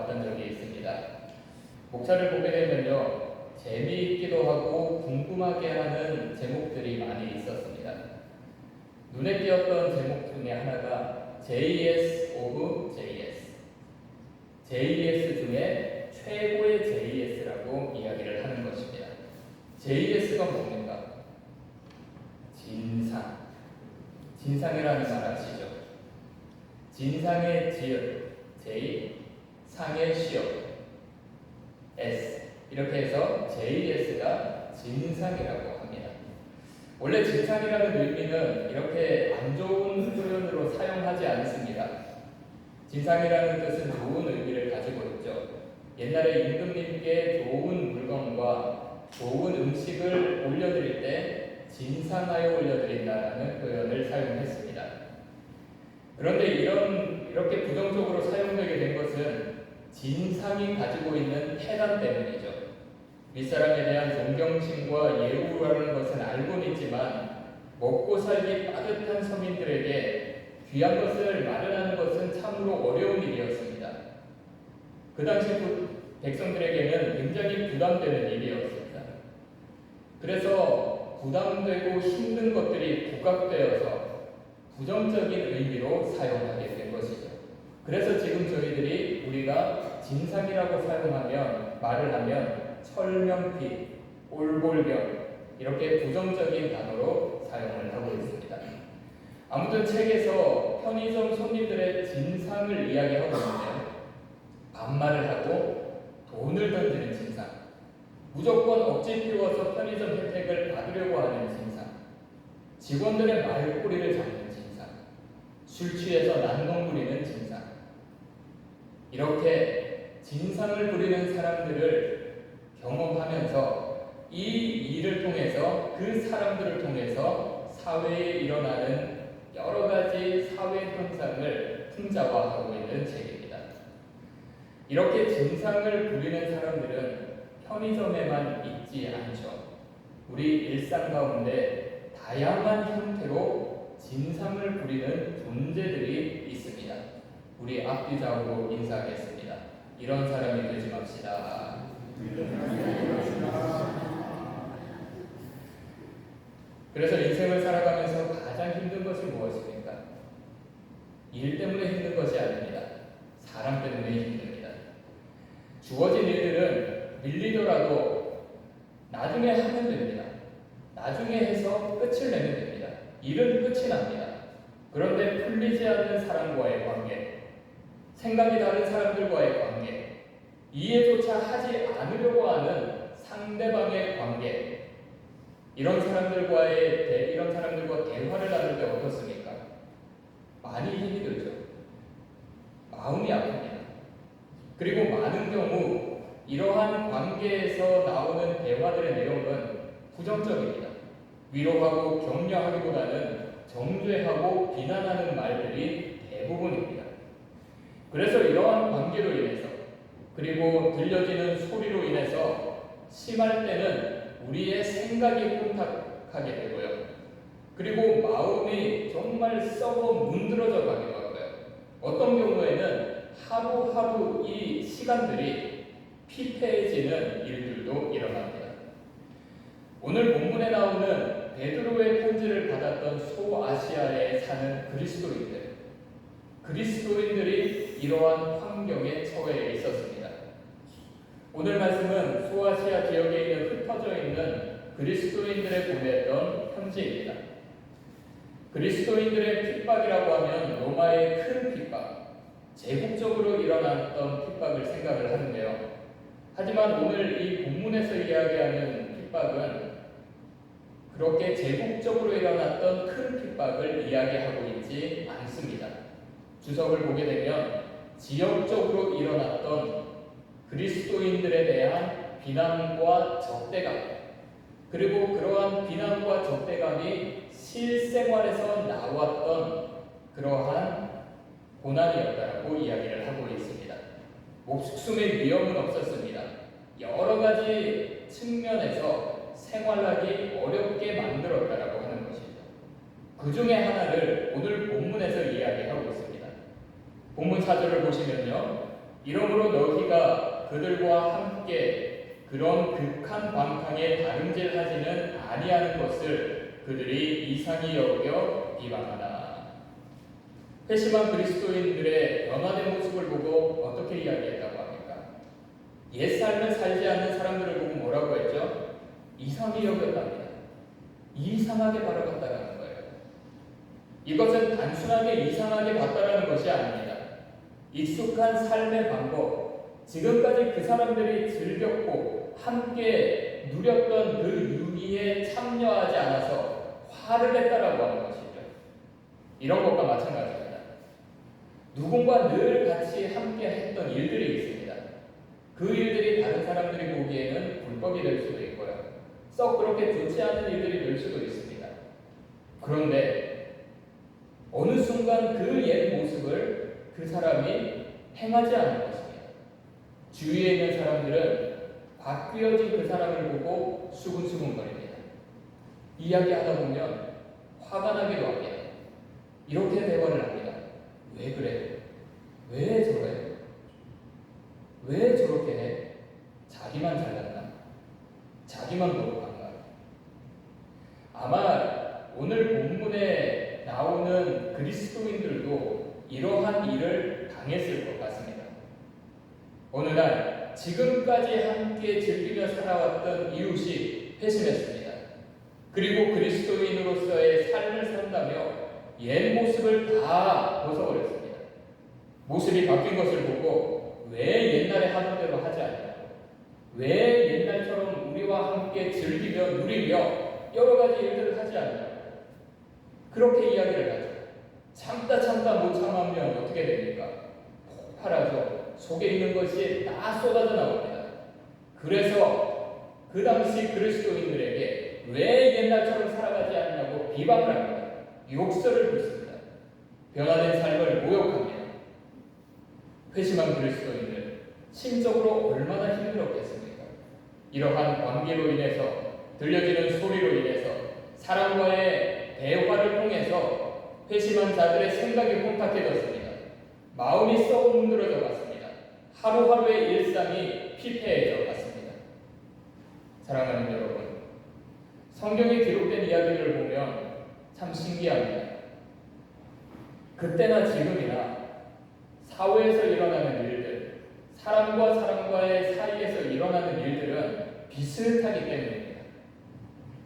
봤던 적이 있습니다. 목차를 보게 되면요, 재미있기도 하고 궁금하게 하는 제목들이 많이 있었습니다. 눈에 띄었던 제목 중에 하나가 JS of JS, JS 중에 최고의 JS라고 이야기를 하는 것입니다. JS가 뭡니까? 진상. 진상이라는 말 아시죠? 진상의 지읒, J, 상의 시옷, S. 이렇게 해서 JS가 진상이라고 합니다. 원래 진상이라는 의미는 이렇게 안 좋은 표현으로 사용하지 않습니다. 진상이라는 뜻은 좋은 의미를 가지고 있죠. 옛날에 임금님께 좋은 물건과 좋은 음식을 올려드릴 때 진상하여 올려드린다라는 표현을 사용했습니다. 그런데 이렇게 부정적으로 사용되게 된 것은 진상이 가지고 있는 해단 때문이죠. 윗사람에 대한 존경심과 예우라는 것은 알고는 있지만 먹고 살기 빠듯한 서민들에게 귀한 것을 마련하는 것은 참으로 어려운 일이었습니다. 그 당시 백성들에게는 굉장히 부담되는 일이었습니다. 그래서 부담되고 힘든 것들이 부각되어서 부정적인 의미로 사용하게 된 것이죠. 그래서 지금 저희들이 우리가 진상이라고 말을 하면 철명피, 올골경 이렇게 부정적인 단어로 사용을 하고 있습니다. 아무튼 책에서 편의점 손님들의 진상을 이야기하고 있는데요. 반말을 하고 돈을 던지는 진상, 무조건 억지 피워서 편의점 혜택을 받으려고 하는 진상, 직원들의 말꼬리를 잡는 진상, 술 취해서 난동 부리는 진상, 이렇게 진상을 부리는 사람들을 경험하면서 이 일을 통해서 그 사람들을 통해서 사회에 일어나는 여러 가지 사회 현상을 풍자화하고 있는 책입니다. 이렇게 진상을 부리는 사람들은 편의점에만 있지 않죠. 우리 일상 가운데 다양한 형태로 진상을 부리는 존재들이 있습니다. 우리 앞뒤좌우로 인사하겠습니다. 이런 사람이 되지 맙시다. 그래서 인생을 살아가면서 가장 힘든 것이 무엇입니까? 일 때문에 힘든 것이 아닙니다. 사람 때문에 힘듭니다. 주어진 일들은 밀리더라도 나중에 하면 됩니다. 나중에 해서 끝을 내면 됩니다. 일은 끝이 납니다. 그런데 풀리지 않는 사람과의 관계, 생각이 다른 사람들과의 관계, 이해조차 하지 않으려고 하는 상대방의 관계, 이런 사람들과 대화를 나눌 때 어떻습니까? 많이 힘이 들죠. 마음이 아픕니다. 그리고 많은 경우 이러한 관계에서 나오는 대화들의 내용은 부정적입니다. 위로하고 격려하기보다는 정죄하고 비난하는 말들이 대부분입니다. 그래서 이러한 관계로 인해서 그리고 들려지는 소리로 인해서 심할 때는 우리의 생각이 혼탁하게 되고요. 그리고 마음이 정말 썩어 문드러져 가기도 하고요. 어떤 경우에는 하루하루 이 시간들이 피폐해지는 일들도 일어납니다. 오늘 본문에 나오는 베드로의 편지를 받았던 소아시아에 사는 그리스도인들이 이러한 환경에 처해 있었습니다. 오늘 말씀은 소아시아 지역에 있는 흩어져 있는 그리스도인들에 보냈던 편지입니다. 그리스도인들의 핍박이라고 하면 로마의 큰 핍박, 제국적으로 일어났던 핍박을 생각을 하는데요. 하지만 오늘 이 본문에서 이야기하는 핍박은 그렇게 제국적으로 일어났던 큰 핍박을 이야기하고 있지 않습니다. 주석을 보게 되면 지역적으로 일어났던 그리스도인들에 대한 비난과 적대감, 그리고 그러한 비난과 적대감이 실생활에서 나왔던 그러한 고난이었다라고 이야기를 하고 있습니다. 목숨의 위험은 없었습니다. 여러 가지 측면에서 생활하기 어렵게 만들었다라고 하는 것이죠. 그 중에 하나를 오늘 본문에서 이야기하고 있습니다. 본문 4절을 보시면요, 이러므로 너희가 그들과 함께 그런 극한 방탕에 다름질하지는 아니하는 것을 그들이 이상히 여겨 비방하나. 회심한 그리스도인들의 변화된 모습을 보고 어떻게 이야기했다고 합니까? 옛 삶을 살지 않는 사람들을 보고 뭐라고 했죠? 이상히 여겼답니다. 이상하게 바라봤다는 거예요. 이것은 단순하게 이상하게 봤다라는 것이 아닙니다. 익숙한 삶의 방법, 지금까지 그 사람들이 즐겼고 함께 누렸던 그 유기에 참여하지 않아서 화를 냈다라고 하는 것이죠. 이런 것과 마찬가지입니다. 누군가 늘 같이 함께 했던 일들이 있습니다. 그 일들이 다른 사람들이 보기에는 불법이 될 수도 있고요. 썩 그렇게 좋지 않은 일들이 될 수도 있습니다. 그런데 어느 순간 그 옛 모습을 그 사람이 행하지 않은 것입니다. 주위에 있는 사람들은 바뀌어진 그 사람을 보고 수근수근거립니다. 이야기하다 보면 화가 나기도 합니다. 이렇게 대화를 합니다. 왜 그래? 왜 저래? 왜 저렇게 해? 자기만 잘났나? 자기만 거룩한가? 아마 오늘 본문에 나오는 그리스도인들도 이러한 일을 당했을 것 같습니다. 어느 날 지금까지 함께 즐기며 살아왔던 이웃이 회심했습니다. 그리고 그리스도인으로서의 삶을 산다며 옛 모습을 다 벗어버렸습니다. 모습이 바뀐 것을 보고 왜 옛날에 하던 대로 하지 않냐고, 왜 옛날처럼 우리와 함께 즐기며 누리며 여러 가지 일들을 하지 않냐고 그렇게 이야기를 하죠. 참다 못 참으면 어떻게 됩니까? 폭발하죠. 속에 있는 것이 다 쏟아져 나옵니다. 그래서 그 당시 그리스도인들에게 왜 옛날처럼 살아가지 않냐고 비방을 합니다. 욕설을 듣습니다. 변화된 삶을 모욕합니다. 회심한 그리스도인들 심적으로 얼마나 힘들었겠습니까? 이러한 관계로 인해서 들려지는 소리로 인해서 사람과의 대화를 통해서 회심한 자들의 생각이 혼탁해졌습니다. 마음이 썩 문드러져 갔습니다. 하루하루의 일상이 피폐해져 갔습니다. 사랑하는 여러분, 성경에 기록된 이야기를 보면 참 신기합니다. 그때나 지금이나 사회에서 일어나는 일들, 사람과 사람과의 사이에서 일어나는 일들은 비슷하기 때문입니다.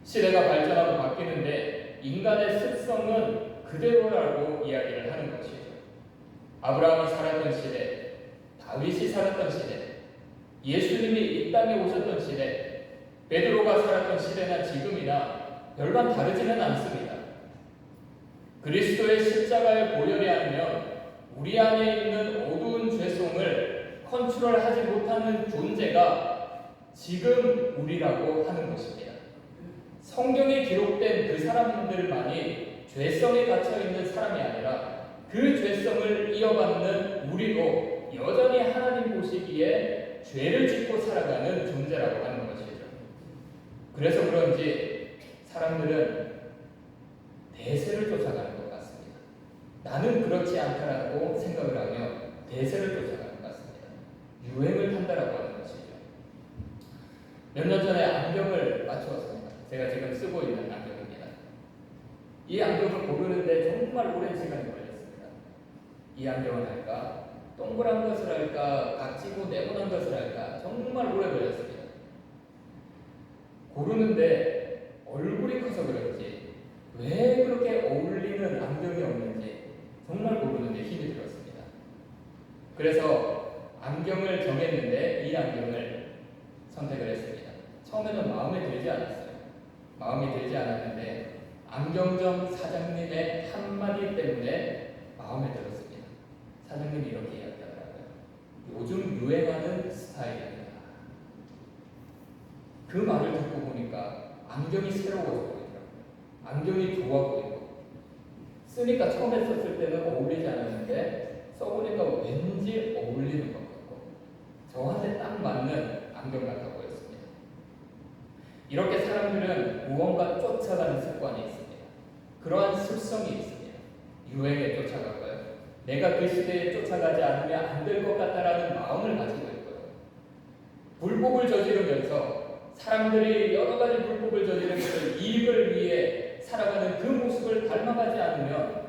시대가 발전하고 바뀌는데 인간의 습성은 그대로라고 이야기를 하는 것이죠. 아브라함이 살았던 시대, 다윗이 살았던 시대, 예수님이 이 땅에 오셨던 시대, 베드로가 살았던 시대나 지금이나 별반 다르지는 않습니다. 그리스도의 십자가의 보혈이 아니면 우리 안에 있는 어두운 죄성을 컨트롤하지 못하는 존재가 지금 우리라고 하는 것입니다. 성경에 기록된 그 사람들만이 죄성에 갇혀있는 사람이 아니라 그 죄성을 이어받는 우리도 여전히 하나님 보시기에 죄를 짓고 살아가는 존재라고 하는 것이죠. 그래서 그런지 사람들은 대세를 쫓아가는 것 같습니다. 나는 그렇지 않다라고 생각을 하며 대세를 쫓아가는 것 같습니다. 유행을 탄다라고 하는 것이죠. 몇 년 전에 안경을 맞추었습니다. 제가 지금 쓰고 있는 안경입니다. 이 안경을 고르는데 정말 오랜 시간이 걸렸습니다. 이 안경을 할까? 동그란 것을 할까? 각지고 네모난 것을 할까? 정말 오래 걸렸습니다. 고르는데 얼굴이 커서 그런지 왜 그렇게 어울리는 안경이 없는지 정말 고르는데 힘이 들었습니다. 그래서 안경을 정했는데 이 안경을 선택을 했습니다. 처음에는 마음에 들지 않았어요. 마음에 들지 않았는데 안경점 사장님의 한마디 때문에 마음에 들었습니다. 사장님이 이렇게 이야기하더라고요. 요즘 유행하는 스타일입니다. 그 말을 듣고 보니까 안경이 새로워져 보이더라고요. 안경이 좋아 보이고 쓰니까 처음에 썼을 때는 어울리지 않았는데 써보니까 왠지 어울리는 것 같고 저한테 딱 맞는 안경 같아 보였습니다. 이렇게 사람들은 무언가 쫓아가는 습관이 있습니다. 그러한 습성이 있습니다. 유행에 쫓아가고요. 내가 그 시대에 쫓아가지 않으면 안 될 것 같다라는 마음을 가지고 있고요. 불법을 저지르면서 사람들이 여러 가지 불법을 저지르면서 이익을 위해 살아가는 그 모습을 닮아가지 않으면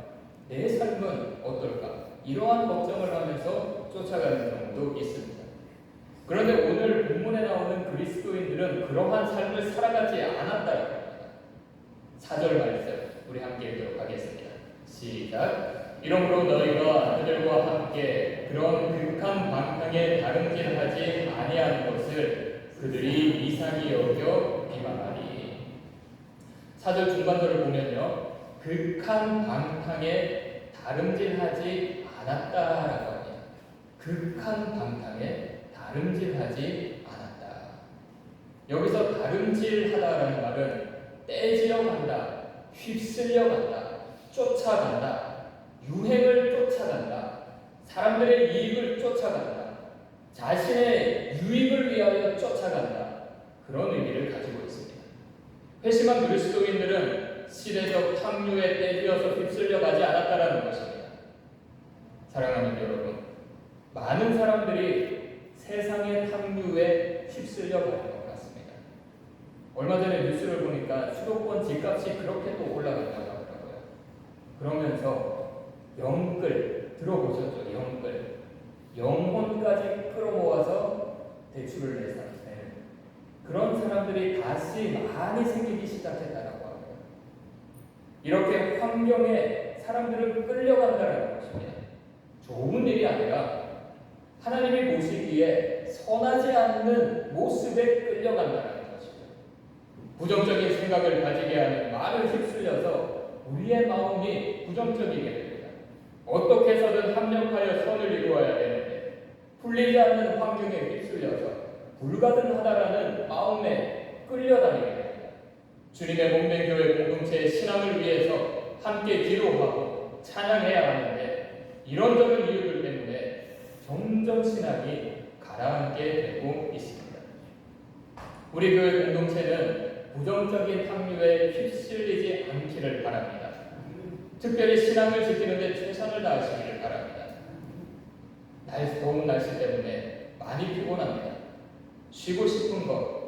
내 삶은 어떨까? 이러한 걱정을 하면서 쫓아가는 경우도 있습니다. 그런데 오늘 본문에 나오는 그리스도인들은 그러한 삶을 살아가지 않았다고 합니다. 4절 말씀 우리 함께 읽도록 하겠습니다. 시작. 이러므로 너희가 그들과 함께 그런 극한 방탕에 다름질하지 아니하는 것을 그들이 이상히 여겨 비방하니. 4절 중반절을 보면요, 극한 방탕에 다름질하지 않았다라고 합니다. 극한 방탕에 다름질하지 않았다. 여기서 다름질하다라는 말은 떼지어 간다, 휩쓸려 간다, 쫓아간다, 유행을 쫓아간다, 사람들의 이익을 쫓아간다, 자신의 유익을 위하여 쫓아간다, 그런 의미를 가지고 있습니다. 회심한 그리스도인들은 시대적 탕류에 떼지어서 휩쓸려 가지 않았다라는 것입니다. 사랑하는 여러분, 많은 사람들이 세상의 탕류에 휩쓸려 가는 것 같습니다. 얼마 전에 뉴스를 보니까 수도권 집값이 그렇게 또 올라갔다고 하더라고요. 그러면서 영끌, 들어보셨죠? 영끌. 영혼까지 끌어모아서 대출을 내는 그런 사람들이 다시 많이 생기기 시작했다라고 합니다. 이렇게 환경에 사람들을 끌려간다는 것입니다. 좋은 일이 아니라 하나님이 보시기에 선하지 않는 모습에 끌려간다는 것입니다. 부정적인 생각을 가지게 하는 말을 휩쓸려서 우리의 마음이 부정적이게 됩니다. 어떻게 해서든 합력하여 선을 이루어야 되는데 풀리지 않는 환경에 휩쓸려서 불가능하다라는 마음에 끌려다니게 됩니다. 주님의 몸된 교회 공동체의 신앙을 위해서 함께 기도하고 찬양해야 하는데 이런저런 이유들 때문에 점점 신앙이 가라앉게 되고 있습니다. 우리 교회 공동체는 부정적인 합류에 휩쓸리지 않기를 바랍니다. 특별히 신앙을 지키는 데 최선을 다하시기를 바랍니다. 더운 날씨 때문에 많이 피곤합니다. 쉬고 싶은 것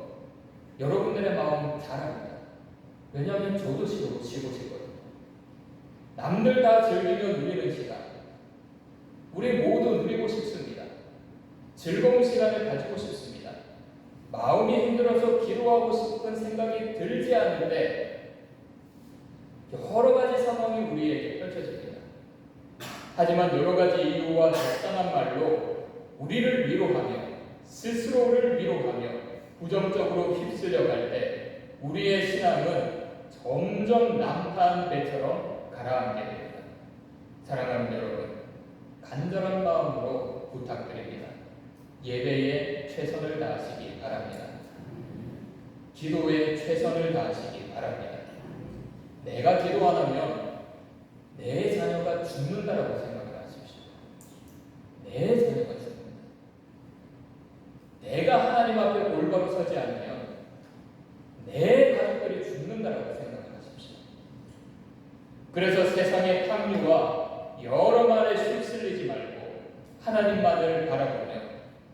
여러분들의 마음 잘 압니다. 왜냐하면 저도 쉬고 싶거든요. 남들 다 즐기며 누리는 시간 우리 모두 누리고 싶습니다. 즐거운 시간을 가지고 싶습니다. 마음이 힘들어서 기도하고 싶은 생각이 들지 않는데 여러 가지 상황이 우리에게 펼쳐집니다. 하지만 여러 가지 이유와 적당한 말로 우리를 위로하며 스스로를 위로하며 부정적으로 휩쓸려갈 때 우리의 신앙은 점점 난파한 배처럼 가라앉게 됩니다. 사랑하는 여러분, 간절한 마음으로 부탁드립니다. 예배에 최선을 다하시기 바랍니다. 기도에 최선을 다하시기 바랍니다. 내가 기도 안 하면 내 자녀가 죽는다라고 생각을 하십시오. 내 자녀가 죽는다. 내가 하나님 앞에 올바로 서지 않으면 내 가족들이 죽는다라고 생각을 하십시오. 그래서 세상의 탐유와 여러 말에 휩쓸리지 말고 하나님만을 바라보며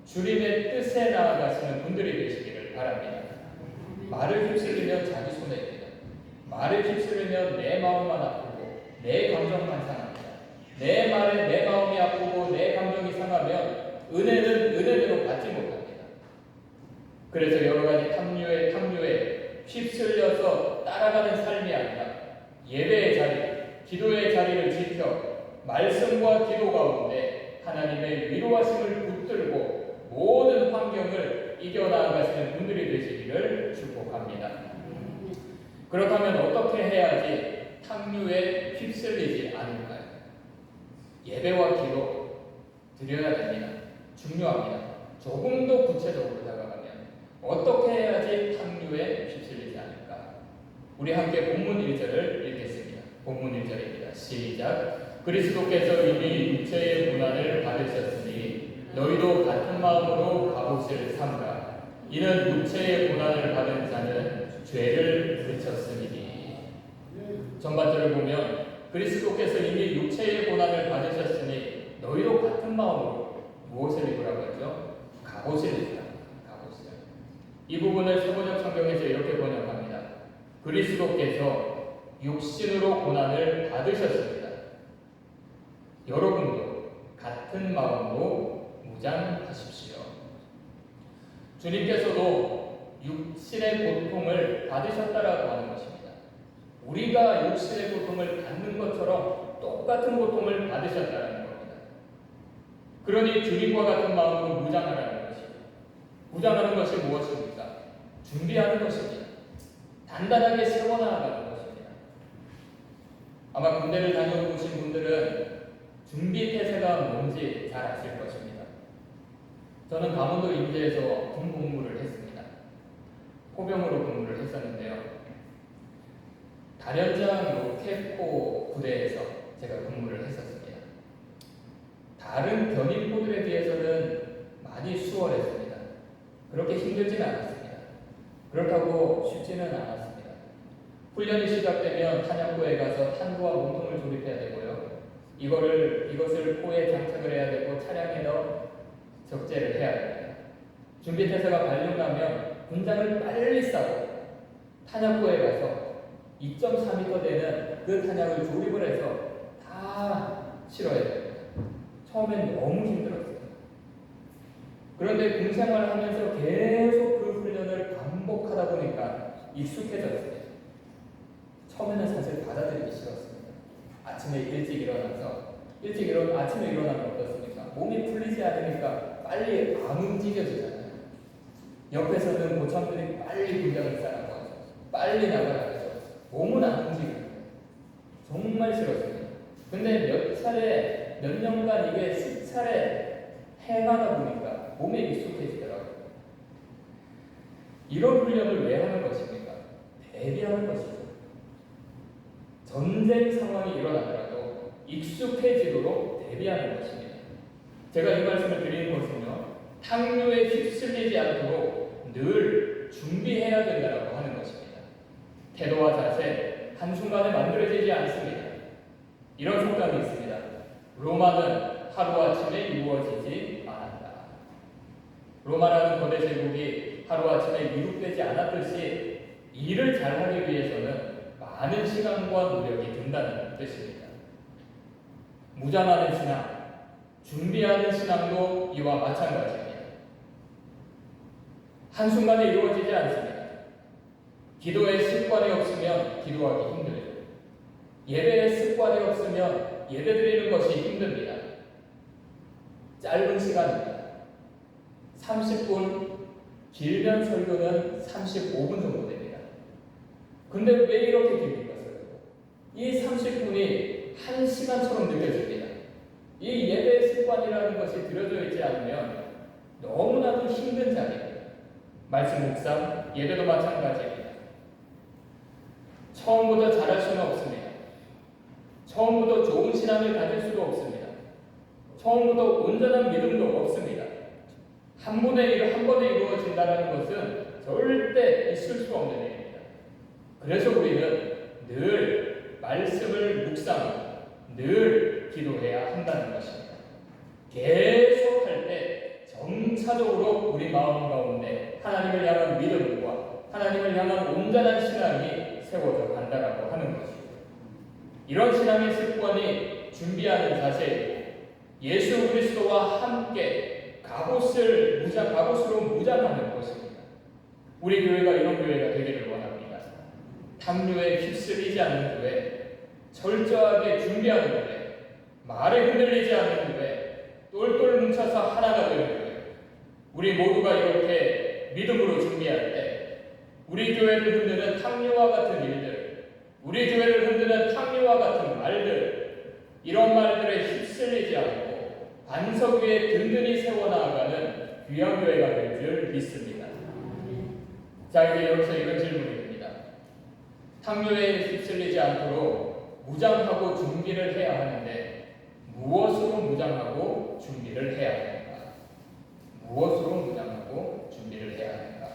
주님의 뜻에 나아가시는 분들이 되시기를 바랍니다. 말을 휩쓸리면 자기 손해입니다. 말을 휩쓸리면 내 마음만 아프고 내 감정만 상합니다. 내 말에 내 마음이 아프고 내 감정이 상하면 은혜는 은혜대로 받지 못합니다. 그래서 여러 가지 탐유에 휩쓸려서 따라가는 삶이 아니라 예배의 자리, 기도의 자리를 지켜 말씀과 기도 가운데 하나님의 위로하심을 붙들고 모든 환경을 이겨나가시는 분들이 되시기를 축복합니다. 그렇다면 어떻게 해야지 탕류에 휩쓸리지 않을까요? 예배와 기도 드려야 됩니다. 중요합니다. 조금 더 구체적으로 다가가면 어떻게 해야지 탕류에 휩쓸리지 않을까? 우리 함께 본문 1절을 읽겠습니다. 본문 1절입니다. 시작. 그리스도께서 이미 육체의 고난을 받으셨으니 너희도 같은 마음으로 갑옷을 삼가. 이는 육체의 고난을 받은 자는 죄를 그쳤으니. 전반절을 보면 그리스도께서 이미 육체의 고난을 받으셨으니 너희도 같은 마음으로 무엇을 입으라고 했죠? 갑옷을 입으라. 갑옷을. 이 부분을 세번역 성경에서 이렇게 번역합니다. 그리스도께서 육신으로 고난을 받으셨습니다. 여러분도 같은 마음으로 무장하십시오. 주님께서도 육신의 고통을 받으셨다라고 하는 것입니다. 우리가 육신의 고통을 받는 것처럼 똑같은 고통을 받으셨다는 겁니다. 그러니 주님과 같은 마음으로 무장하라는 것이죠. 무장하는 것이 무엇입니까? 준비하는 것입니다. 단단하게 세워나가는 것입니다. 아마 군대를 다녀오신 분들은 준비태세가 뭔지 잘 아실 것입니다. 저는 강원도 인제에서 군 복무를 했습니다. 포병으로 근무를 했었는데요. 단연장 로켓포 부대에서 제가 근무를 했었습니다. 다른 견인포들에 비해서는 많이 수월했습니다. 그렇게 힘들지는 않았습니다. 그렇다고 쉽지는 않았습니다. 훈련이 시작되면 탄약고에 가서 탄구와 몸통을 조립해야 되고요. 이것을 포에 장착을 해야 되고 차량에 넣어 적재를 해야 됩니다. 준비태세가 발령나면 군장을 빨리 싸고 탄약고에 가서 2.4m 되는 그 탄약을 조립을 해서 다 실어야 됩니다. 처음엔 너무 힘들었어요. 그런데 군 생활을 하면서 계속 그 훈련을 반복하다 보니까 익숙해졌습니다. 처음에는 사실 받아들이기 싫었습니다. 아침에 일찍 일어나서 아침에 일어나면 어떻습니까? 몸이 풀리지 않으니까 빨리 안 움직여지잖아요. 옆에서는 모참들이 빨리 군장을 싸라고 하죠. 빨리 나가라고 하죠. 몸은 안 움직여요. 정말 싫었습니다. 근데 몇 년간 이게 수차례 행하다 보니까 몸에 익숙해지더라고요. 이런 훈련을 왜 하는 것입니까? 대비하는 것이죠. 전쟁 상황이 일어나더라도 익숙해지도록 대비하는 것입니다. 제가 이 말씀을 드리는 것은요, 탕류에 휩쓸리지 않도록 늘 준비해야 된다고 하는 것입니다. 태도와 자세, 한순간에 만들어지지 않습니다. 이런 속담이 있습니다. 로마는 하루아침에 이루어지지 않았다. 로마라는 거대 제국이 하루아침에 이룩되지 않았듯이 일을 잘하기 위해서는 많은 시간과 노력이 든다는 뜻입니다. 무장하는 신앙, 준비하는 신앙도 이와 마찬가지입니다. 한순간에 이루어지지 않습니다. 기도의 습관이 없으면 기도하기 힘들죠. 예배의 습관이 없으면 예배드리는 것이 힘듭니다. 짧은 시간입니다. 30분, 길면 설교는 35분 정도 됩니다. 근데 왜 이렇게 깁니까? 이 30분이 1시간처럼 느껴집니다. 이 예배의 습관이라는 것이 들여져 있지 않으면 너무나도 힘든 자리입니다. 말씀 묵상, 예배도 마찬가지입니다. 처음부터 잘할 수는 없습니다. 처음부터 좋은 신앙을 가질 수도 없습니다. 처음부터 온전한 믿음도 없습니다. 한 번에 이루어진다는 것은 절대 있을 수 없는 일입니다. 그래서 우리는 늘 말씀을 묵상하고 늘 기도해야 한다는 것입니다. 계속 할 때 점차적으로 우리 마음 가운데 하나님을 향한 믿음과 하나님을 향한 온전한 신앙이 세워져 간다라고 하는 것입니다. 이런 신앙의 습관이 준비하는 자세이고 예수 그리스도와 함께 갑옷으로 무장하는 것입니다. 우리 교회가 이런 교회가 되기를 원합니다. 탐욕에 휩쓸리지 않는 교회, 철저하게 준비하는 교회, 말에 흔들리지 않는 교회, 똘똘 뭉쳐서 하나가 되는 교회. 우리 모두가 이렇게 믿음으로 준비할 때 우리 교회를 흔드는 탐욕과 같은 일들, 우리 교회를 흔드는 탐욕과 같은 말들, 이런 말들에 휩쓸리지 않고 반석 위에 든든히 세워나가는 귀한 교회가 될 줄 믿습니다. 자, 이제 여기서 이런 질문이 듭니다. 탐욕에 휩쓸리지 않도록 무장하고 준비를 해야 하는데 무엇으로 무장하고 준비를 해야 하는가? 무엇으로 무장하고 준비를 해야 하는가?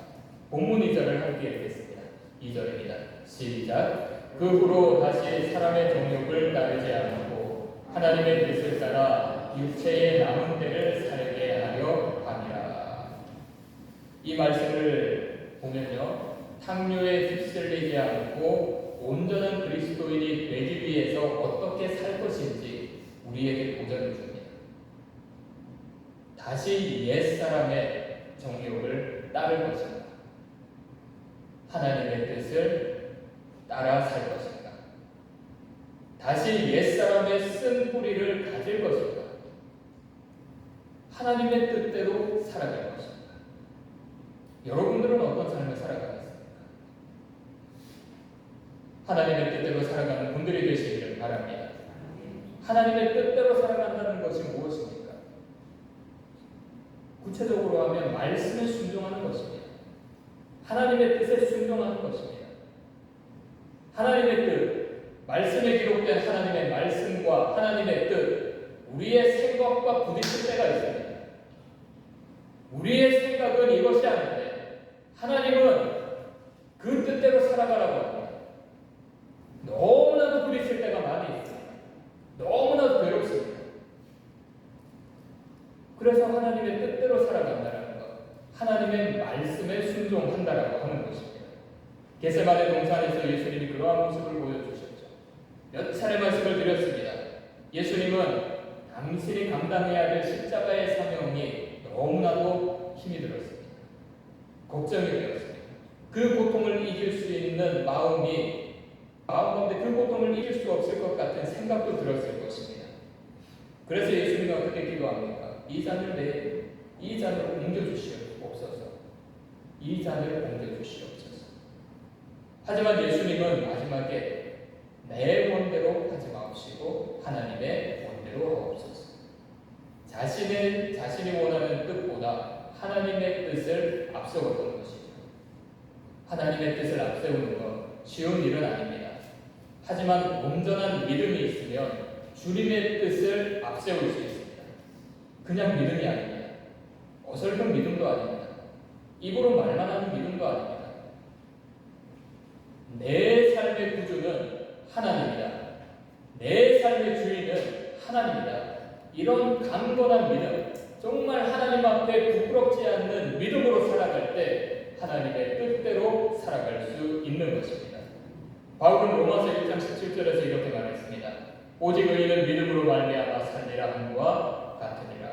본문 2절을 함께 읽겠습니다. 2절입니다. 시작. 그 후로 다시 사람의 정욕을 따르지 않고 하나님의 뜻을 따라 육체의 남은 때를 살게 하려 함이라. 이 말씀을 보면요, 탕류에 휩쓸리지 않고 온전한 그리스도인이 되기 위해서 어떻게 살 것인지 우리에게 도전을 줍니다. 다시 옛사람의 정욕을 따를 것인가? 하나님의 뜻을 따라 살 것인가? 다시 옛사람의 쓴 뿌리를 가질 것인가? 하나님의 뜻대로 살아갈 것인가? 여러분들은 어떤 삶을 살아가겠습니까? 하나님의 뜻대로 살아가는 분들이 되시기를 바랍니다. 하나님의 뜻대로 살아간다는 것이 무엇입니까? 구체적으로 하면 말씀에 순종하는 것입니다. 하나님의 뜻에 순종하는 것입니다. 하나님의 뜻, 말씀에 기록된 하나님의 말씀과 하나님의 뜻, 우리의 생각과 부딪힐 때가 있습니다. 우리의 생각은 이것이 아닌데 하나님은 그 뜻대로 살아가라고 합니다. 너무나도 부딪힐 때가 많이 있습니다. 너무나도 괴롭습니다. 그래서 하나님의 뜻대로 살아간다는 것, 하나님의 말씀에 순종한다라고 하는 것입니다. 겟세마네 동산에서 예수님이 그러한 모습을 보여주셨죠. 몇 차례 말씀을 드렸습니다. 예수님은 당신이 감당해야 될 십자가의 사명이 너무나도 힘이 들었습니다. 걱정이 되었습니다. 그 고통을 이길 수 있는 마음 가운데 그 고통을 이길 수 없을 것 같은 생각도 들었을 것입니다. 그래서 예수님은 어떻게 기도합니까? 이 잔을 옮겨주시옵소서. 이 잔을 옮겨주시옵소서. 하지만 예수님은 마지막에 내 원대로 하지 마옵시고 하나님의 원대로 하옵소서. 자신이 원하는 뜻보다 하나님의 뜻을 앞세웠던 것이죠. 하나님의 뜻을 앞세우는 건 쉬운 일은 아닙니다. 하지만 온전한 믿음이 있으면 주님의 뜻을 앞세울 수 있습니다. 그냥 믿음이 아닙니다. 어설픈 믿음도 아닙니다. 입으로 말만 하는 믿음도 아닙니다. 내 삶의 구주는 하나님이다. 내 삶의 주인은 하나님이다. 이런 강건한 믿음, 정말 하나님 앞에 부끄럽지 않는 믿음으로 살아갈 때 하나님의 뜻대로 살아갈 수 있는 것입니다. 바울은 로마서 1장 17절에서 이렇게 말했습니다. 오직 의인은 믿음으로 말미암아 살리라 함과 같으니라.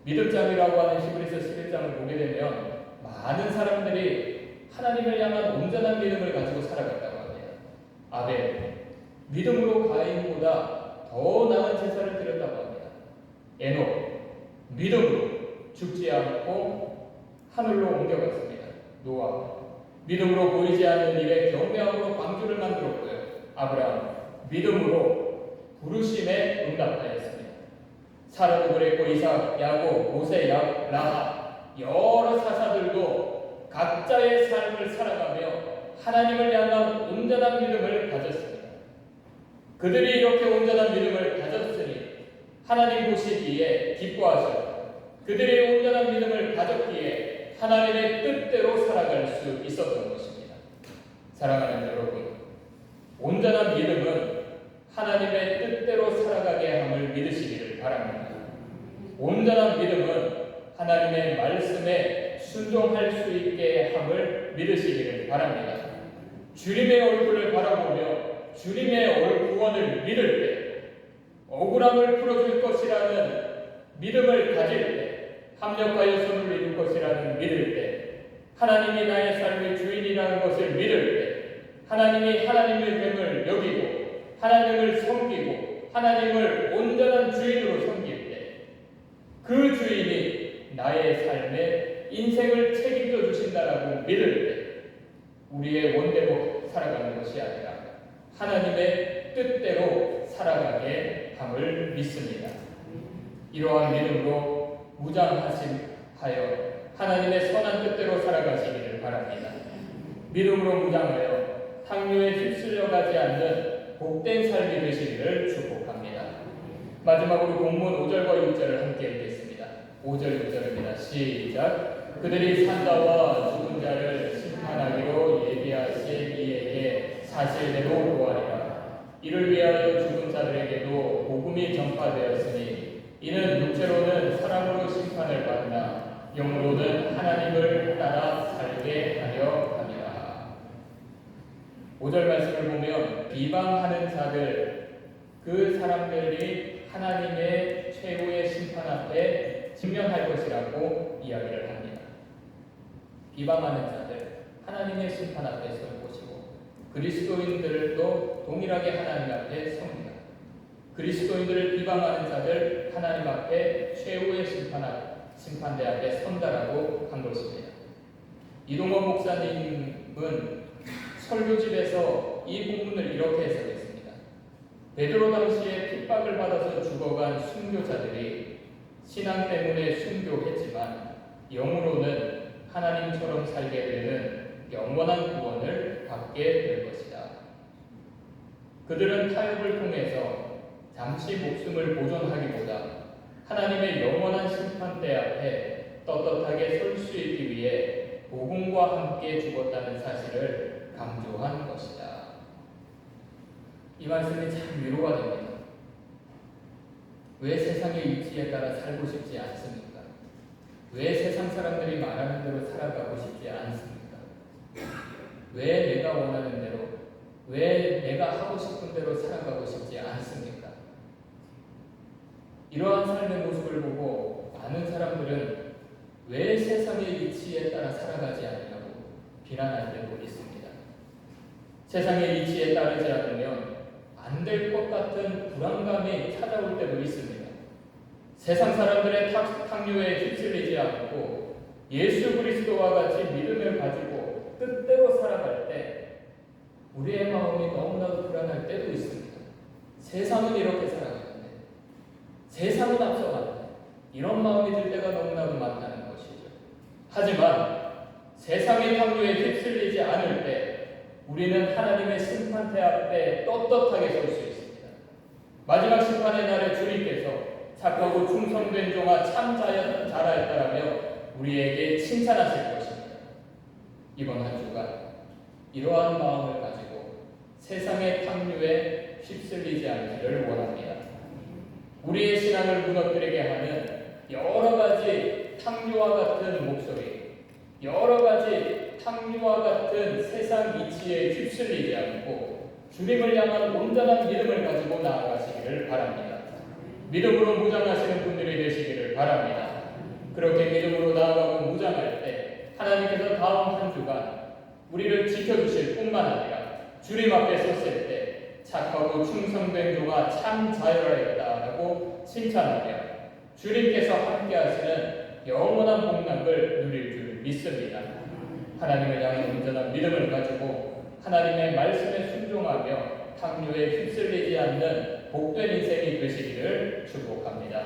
믿음장이라고 하는 히브리서 11장을 보게 되면 많은 사람들이 하나님을 향한 온전한 믿음을 가지고 살아갔다고 합니다. 아벨, 믿음으로 가인보다 더 나은 제사를 드렸다고 합니다. 에녹, 믿음으로 죽지 않고 하늘로 옮겨갔습니다. 노아, 믿음으로 보이지 않는 일에 경배함으로 방주를 만들었고요. 아브라함, 믿음으로 부르심에 응답하였습니다. 사라도 그랬고 이삭, 야곱, 모세, 라합, 여러 사사들도 각자의 삶을 살아가며 하나님을 향한 온전한 믿음을 가졌습니다. 그들이 이렇게 온전한 믿음을 가졌으니 하나님 보시기에 기뻐하셨고 그들이 온전한 믿음을 가졌기에 하나님의 뜻대로 살아갈 수 있었던 것입니다. 사랑하는 여러분, 온전한 믿음은 하나님의 뜻대로 살아가게 함을 믿으시기를 바랍니다. 온전한 믿음은 하나님의 말씀에 순종할 수 있게 함을 믿으시기를 바랍니다. 주님의 얼굴을 바라보며 주님의 구원을 믿을 때, 억울함을 풀어줄 것이라는 믿음을 가질 때, 합력하여 손을 이룰 것이라는 믿을 때, 하나님이 나의 삶의 주인이라는 것을 믿을 때, 하나님이 하나님의 됨을 여기고 하나님을 섬기고 하나님을 온전한 주인으로 섬길 때, 그 주인이 나의 삶에 인생을 책임져 주신다라고 믿을 때 우리의 원대로 살아가는 것이 아니라 하나님의 뜻대로 살아가게 함을 믿습니다. 이러한 믿음으로 무장하여 하나님의 선한 뜻대로 살아가시기를 바랍니다. 믿음으로 무장하여 탕류에 휩쓸려가지 않는 복된 삶이 되시기를 축복합니다. 마지막으로 본문 5절과 6절을 함께 읽겠습니다. 5절 6절입니다. 시작. 그들이 산자와 죽은 자를 심판하기로 예비하신 이에게 사실대로 구하리라. 이를 위하여 죽은 자들에게도 복음이 전파되었으니 이는 육체로는 사람으로 심판을 받으나 영으로는 하나님을 따라 살게 하려 함이라. 5절 말씀을 보면 비방하는 자들, 그 사람들이 하나님의 최후의 심판 앞에 직면할 것이라고 이야기를 합니다. 비방하는 자들, 하나님의 심판 앞에 설 것이고 그리스도인들도 동일하게 하나님 앞에 섭니다. 그리스도인들을 비방하는 자들 하나님 앞에 최후의 심판대 앞에 선다라고 한 것입니다. 이동원 목사님은 설교집에서 이 본문을 이렇게 해석했습니다. 베드로 당시에 핍박을 받아서 죽어간 순교자들이 신앙 때문에 순교했지만 영으로는 하나님처럼 살게 되는 영원한 구원을 받게 될 것이다. 그들은 타협을 통해서 잠시 목숨을 보존하기보다 하나님의 영원한 심판대 앞에 떳떳하게 설 수 있기 위해 복음과 함께 죽었다는 사실을 강조한 것이다. 이 말씀이 참 위로가 됩니다. 왜 세상의 이치에 따라 살고 싶지 않습니까? 왜 세상 사람들이 말하는 대로 살아가고 싶지 않습니까? 왜 내가 원하는 대로, 왜 내가 하고 싶은 대로 살아가고 싶지 않습니까? 이러한 삶의 모습을 보고 많은 사람들은 왜 세상의 이치에 따라 살아가지 않냐고 비난할 때도 있습니다. 세상의 이치에 따르지 않으면 안 될 것 같은 불안감이 찾아올 때도 있습니다. 세상 사람들의 탕류에 휩쓸리지 않고 예수 그리스도와 같이 믿음을 가지고 뜻대로 살아갈 때 우리의 마음이 너무나도 불안할 때도 있습니다. 세상은 이렇게 살아가는데, 세상은 앞서가는데, 이런 마음이 들 때가 너무나도 많다는 것이죠. 하지만 세상의 탕류에 휩쓸리지 않을 때 우리는 하나님의 심판대 앞에 떳떳하게 설 수 있습니다. 마지막 심판의 날에 주님께서 착하고 충성된 종아 참 잘하였다라며 우리에게 칭찬하실 것입니다. 이번 한 주간 이러한 마음을 가지고 세상의 탕류에 휩쓸리지 않기를 원합니다. 우리의 신앙을 무너뜨리게 하는 여러 가지 탕류와 같은 목소리, 여러 가지 탕류와 같은 세상 이치에 휩쓸리지 않고 주님을 향한 온전한 믿음을 가지고 나아가시기를 바랍니다. 믿음으로 무장하시는 분들이 되시기를 바랍니다. 그렇게 믿음으로 나아가고 무장할 때 하나님께서 다음 한 주간 우리를 지켜주실 뿐만 아니라 주님 앞에 섰을 때 착하고 충성된 종아 참 자유하였다라고 칭찬하며 주님께서 함께 하시는 영원한 복락을 누릴 줄 믿습니다. 하나님을 향해 온전한 믿음을 가지고 하나님의 말씀에 순종하며 탕류에 휩쓸리지 않는 복된 인생이 되시기를 축복합니다.